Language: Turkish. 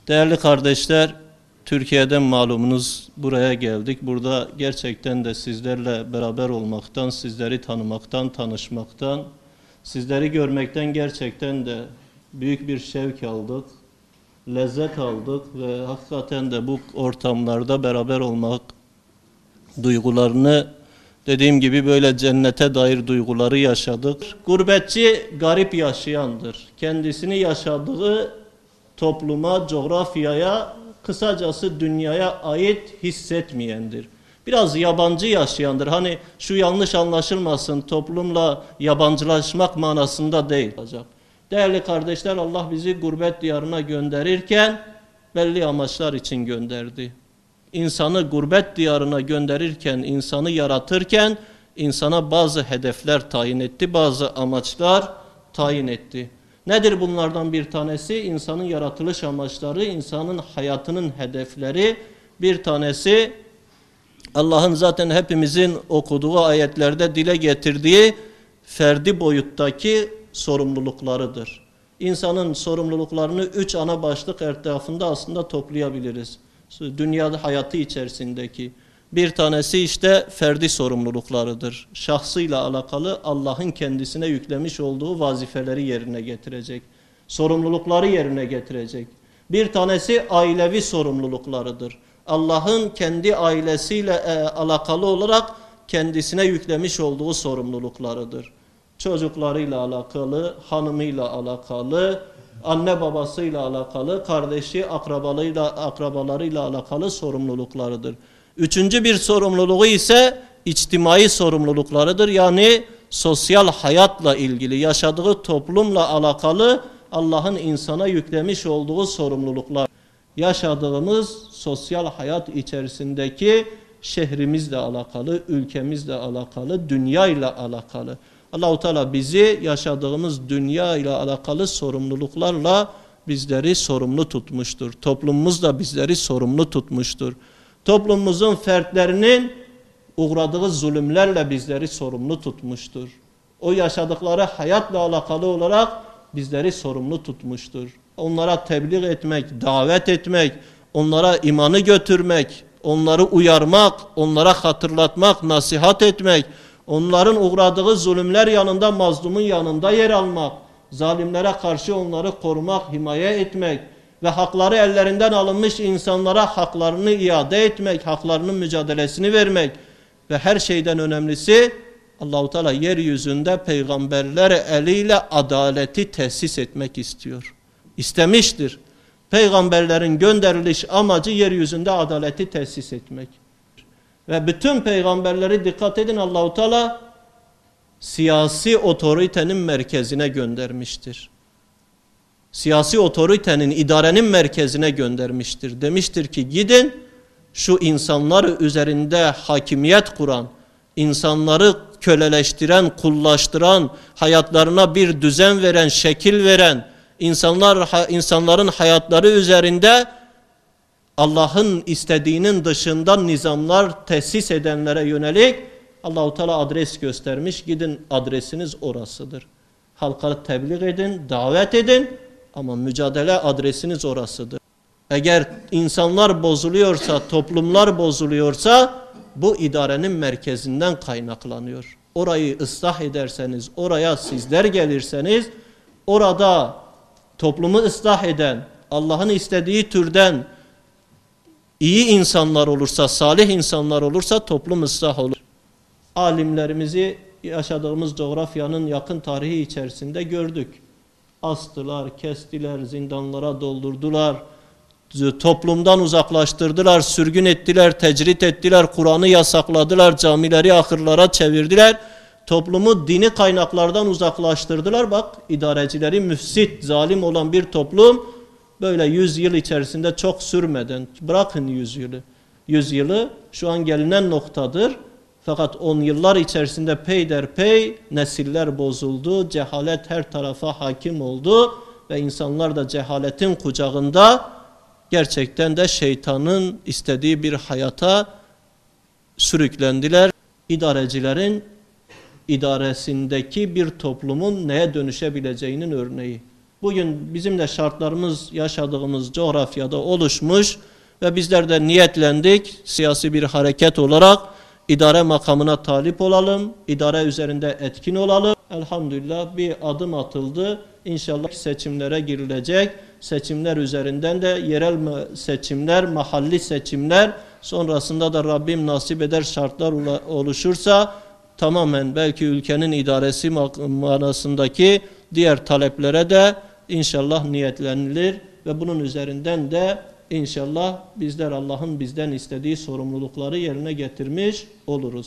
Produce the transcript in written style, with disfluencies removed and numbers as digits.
Değerli kardeşler, Türkiye'den malumunuz buraya geldik. Burada gerçekten de sizlerle beraber olmaktan, sizleri tanımaktan, tanışmaktan, sizleri görmekten gerçekten de büyük bir şevk aldık, lezzet aldık ve hakikaten de bu ortamlarda beraber olmak duygularını, dediğim gibi böyle cennete dair duyguları yaşadık. Gurbetçi garip yaşayandır. Kendisini yaşadığı topluma, coğrafyaya, kısacası dünyaya ait hissetmeyendir. Biraz yabancı yaşayandır. Hani şu yanlış anlaşılmasın, toplumla yabancılaşmak manasında değil. Değerli kardeşler, Allah bizi gurbet diyarına gönderirken belli amaçlar için gönderdi. İnsanı gurbet diyarına gönderirken, insanı yaratırken insana bazı hedefler tayin etti, bazı amaçlar tayin etti. Nedir bunlardan bir tanesi? İnsanın yaratılış amaçları, insanın hayatının hedefleri. Bir tanesi Allah'ın zaten hepimizin okuduğu ayetlerde dile getirdiği ferdi boyuttaki sorumluluklarıdır. İnsanın sorumluluklarını 3 ana başlık etrafında aslında toplayabiliriz. Dünya hayatı içerisindeki. Bir tanesi işte ferdi sorumluluklarıdır. Şahsıyla alakalı Allah'ın kendisine yüklemiş olduğu vazifeleri yerine getirecek. Sorumlulukları yerine getirecek. Bir tanesi ailevi sorumluluklarıdır. Allah'ın kendi ailesiyle alakalı olarak kendisine yüklemiş olduğu sorumluluklarıdır. Çocuklarıyla alakalı, hanımıyla alakalı, anne babasıyla alakalı, kardeşi, akrabalarıyla alakalı sorumluluklarıdır. Üçüncü bir sorumluluğu ise içtimai sorumluluklarıdır. Yani sosyal hayatla ilgili, yaşadığı toplumla alakalı Allah'ın insana yüklemiş olduğu sorumluluklar. Yaşadığımız sosyal hayat içerisindeki şehrimizle alakalı, ülkemizle alakalı, dünyayla alakalı. Allah-u Teala bizi yaşadığımız dünya ile alakalı sorumluluklarla bizleri sorumlu tutmuştur. Toplumumuz da bizleri sorumlu tutmuştur. Toplumumuzun fertlerinin uğradığı zulümlerle bizleri sorumlu tutmuştur. O yaşadıkları hayatla alakalı olarak bizleri sorumlu tutmuştur. Onlara tebliğ etmek, davet etmek, onlara imanı götürmek, onları uyarmak, onlara hatırlatmak, nasihat etmek, onların uğradığı zulümler yanında, mazlumun yanında yer almak, zalimlere karşı onları korumak, himaye etmek ve hakları ellerinden alınmış insanlara haklarını iade etmek, haklarının mücadelesini vermek ve her şeyden önemlisi Allah-u Teala yeryüzünde peygamberler eliyle adaleti tesis etmek istiyor. İstemiştir. Peygamberlerin gönderiliş amacı yeryüzünde adaleti tesis etmek. Ve bütün peygamberleri dikkat edin Allah-u Teala siyasi otoritenin merkezine göndermiştir. Siyasi otoritenin, idarenin merkezine göndermiştir. Demiştir ki gidin şu insanlar üzerinde hakimiyet kuran, insanları köleleştiren, kullaştıran, hayatlarına bir düzen veren, şekil veren, insanların hayatları üzerinde Allah'ın istediğinin dışında nizamlar tesis edenlere yönelik Allah-u Teala adres göstermiş. Gidin adresiniz orasıdır. Halka tebliğ edin, davet edin ama mücadele adresiniz orasıdır. Eğer insanlar bozuluyorsa, toplumlar bozuluyorsa bu idarenin merkezinden kaynaklanıyor. Orayı ıslah ederseniz, oraya sizler gelirseniz, orada toplumu ıslah eden, Allah'ın istediği türden iyi insanlar olursa, salih insanlar olursa toplum ıslah olur. Alimlerimizi yaşadığımız coğrafyanın yakın tarihi içerisinde gördük. Astılar, kestiler, zindanlara doldurdular, toplumdan uzaklaştırdılar, sürgün ettiler, tecrit ettiler, Kur'an'ı yasakladılar, camileri ahırlara çevirdiler. Toplumu dini kaynaklardan uzaklaştırdılar. Bak idarecileri müfsit, zalim olan bir toplum böyle 100 yıl içerisinde çok sürmeden, bırakın 100 yılı. 100 yılı şu an gelinen noktadır. Fakat 10 yıllar içerisinde peyderpey nesiller bozuldu, cehalet her tarafa hakim oldu ve insanlar da cehaletin kucağında gerçekten de şeytanın istediği bir hayata sürüklendiler. İdarecilerin idaresindeki bir toplumun neye dönüşebileceğinin örneği. Bugün bizim de şartlarımız yaşadığımız coğrafyada oluşmuş ve bizler de niyetlendik siyasi bir hareket olarak idare makamına talip olalım, idare üzerinde etkin olalım. Elhamdülillah bir adım atıldı. İnşallah seçimlere girilecek. Seçimler üzerinden de yerel seçimler, mahalli seçimler, sonrasında da Rabbim nasip eder şartlar oluşursa tamamen belki ülkenin idaresi manasındaki diğer taleplere de inşallah niyetlenilir ve bunun üzerinden de İnşallah bizler Allah'ın bizden istediği sorumlulukları yerine getirmiş oluruz.